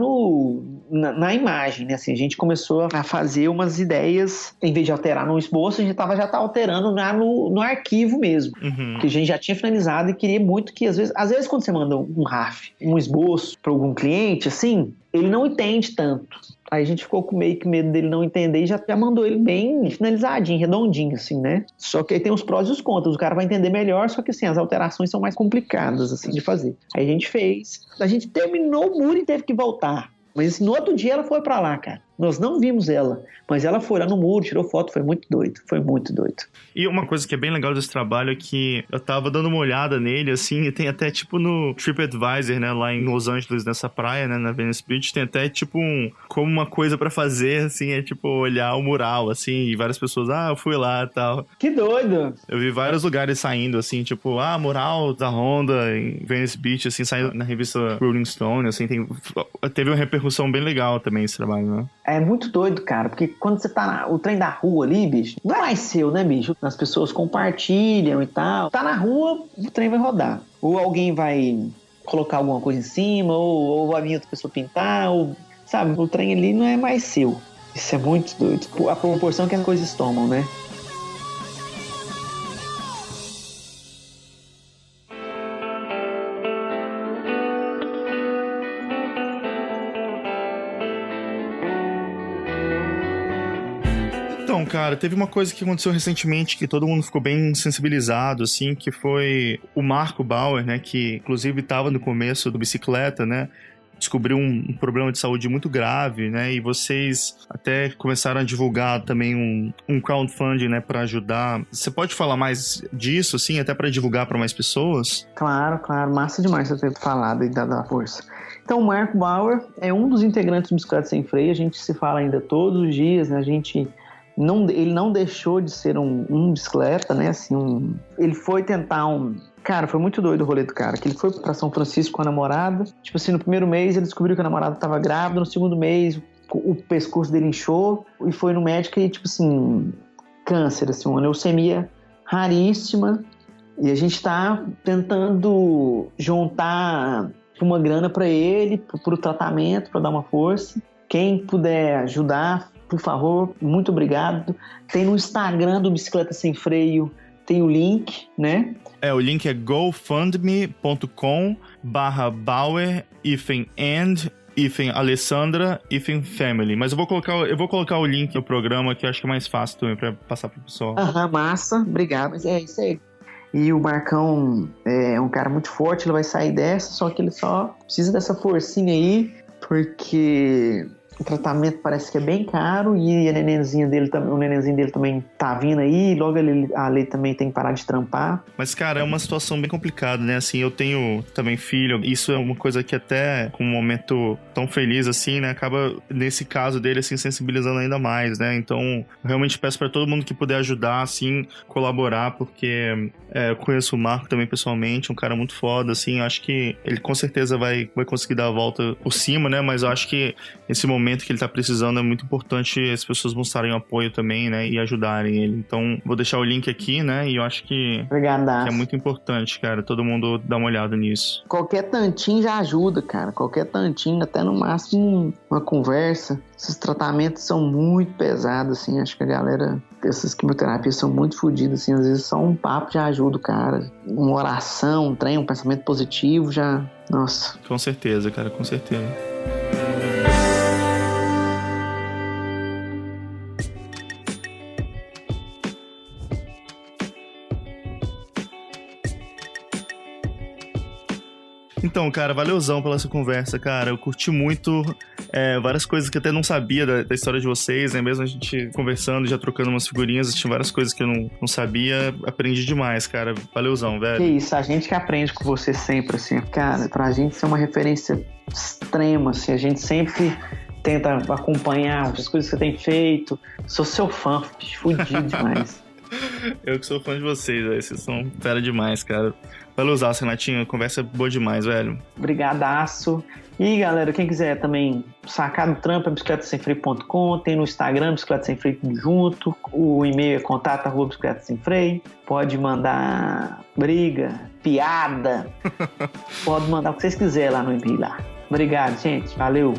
na imagem, né? Assim, a gente começou a fazer umas ideias, em vez de alterar no esboço, a gente já tá alterando lá no arquivo mesmo, que a gente já tinha finalizado e queria muito que, às vezes quando você manda um RAF, um esboço para algum cliente, assim, ele não entende tanto. Aí a gente ficou com meio que medo dele não entender e já mandou ele bem finalizadinho, redondinho, assim, né? Só que aí tem os prós e os contras. O cara vai entender melhor, só que assim, as alterações são mais complicadas, assim, de fazer. Aí a gente fez. A gente terminou o muro e teve que voltar. Mas assim, no outro dia ela foi pra lá, cara. Nós não vimos ela, mas ela foi lá no muro, tirou foto, foi muito doido. Foi muito doido. E uma coisa que é bem legal desse trabalho é que eu tava dando uma olhada nele, assim, e tem até tipo no TripAdvisor, né, lá em Los Angeles, nessa praia, né, na Venice Beach, tem até tipo como uma coisa pra fazer, assim, é tipo olhar o mural, assim, e várias pessoas, eu fui lá e tal. Que doido! Eu vi vários lugares saindo, assim, tipo, mural da Honda em Venice Beach, assim, saindo na revista Rolling Stone, assim, teve uma repercussão bem legal também esse trabalho, né? É muito doido, cara, porque quando você tá o trem da rua ali, bicho, não é mais seu, né, bicho? As pessoas compartilham e tal. Tá na rua, o trem vai rodar. Ou alguém vai colocar alguma coisa em cima, ou vai vir outra pessoa pintar, ou, sabe, o trem ali não é mais seu. Isso é muito doido. A proporção que as coisas tomam, né? Então, cara, teve uma coisa que aconteceu recentemente que todo mundo ficou bem sensibilizado, assim, que foi o Marco Bauer, né, que inclusive estava no começo do Bicicleta, né, descobriu um problema de saúde muito grave, né, e vocês até começaram a divulgar também um crowdfunding, né, para ajudar. Você pode falar mais disso, assim, até para divulgar para mais pessoas? Claro, massa demais você ter falado e dado a força. Então, o Marco Bauer é um dos integrantes do Bicicleta Sem Freio, a gente se fala ainda todos os dias, né, ele não deixou de ser um bicicleta, né? Assim, ele foi tentar Cara, foi muito doido o rolê do cara. Que ele foi pra São Francisco com a namorada. Tipo assim, no primeiro mês ele descobriu que a namorada tava grávida. No segundo mês o pescoço dele inchou. E foi no médico e, tipo assim, câncer, assim, uma leucemia raríssima. E a gente tá tentando juntar uma grana pra ele, pro tratamento, pra dar uma força. Quem puder ajudar, por favor, muito obrigado. Tem no Instagram do Bicicleta Sem Freio, tem o link, né? O link é gofundme.com/bauer-and-alessandra-family. Mas eu vou colocar o link no programa, que eu acho que é mais fácil também pra passar pro pessoal. Massa, obrigado. Mas é isso aí. E o Marcão é um cara muito forte, ele vai sair dessa, só que ele só precisa dessa forcinha aí, porque o tratamento parece que é bem caro e o nenenzinho dele também tá vindo aí, logo a Lei também tem que parar de trampar. Mas, cara, é uma situação bem complicada, né? Assim, eu tenho também filho, isso é uma coisa que até com um momento tão feliz assim, né, acaba, nesse caso dele, assim, sensibilizando ainda mais, né? Então, eu realmente peço pra todo mundo que puder ajudar, assim, colaborar, porque eu conheço o Marco também pessoalmente, um cara muito foda, assim, acho que ele com certeza vai conseguir dar a volta por cima, né? Mas eu acho que esse momento que ele tá precisando é muito importante as pessoas mostrarem apoio também, né, e ajudarem ele. Então, vou deixar o link aqui, né, e eu acho que é muito importante, cara, todo mundo dar uma olhada nisso. Qualquer tantinho já ajuda, cara, qualquer tantinho, até no máximo uma conversa. Esses tratamentos são muito pesados, assim, acho que a galera, essas quimioterapias são muito fodidas, assim, às vezes só um papo já ajuda o cara, uma oração, um trem, um pensamento positivo já, nossa. Com certeza, cara, com certeza. Então, cara, valeuzão pela sua conversa, cara. Eu curti muito várias coisas que eu até não sabia da história de vocês, né? Mesmo a gente conversando, já trocando umas figurinhas, tinha várias coisas que eu não sabia. Aprendi demais, cara. Valeuzão, velho. Que isso, a gente que aprende com você sempre, assim. Cara, pra gente ser uma referência extrema, assim. A gente sempre tenta acompanhar as coisas que você tem feito. Sou seu fã, bicho, fudido demais. Eu que sou fã de vocês, velho. Vocês são fera demais, cara. Valeuzão, Renatinho. Conversa boa demais, velho. Brigadaço. E, galera, quem quiser também sacar do trampo é bicicletasemfreio.com, tem no Instagram Bicicleta Sem Freio tudo junto, o e-mail é contato@bicicletasemfreio, pode mandar briga, piada, pode mandar o que vocês quiserem lá no e-mail lá. Obrigado, gente. Valeu.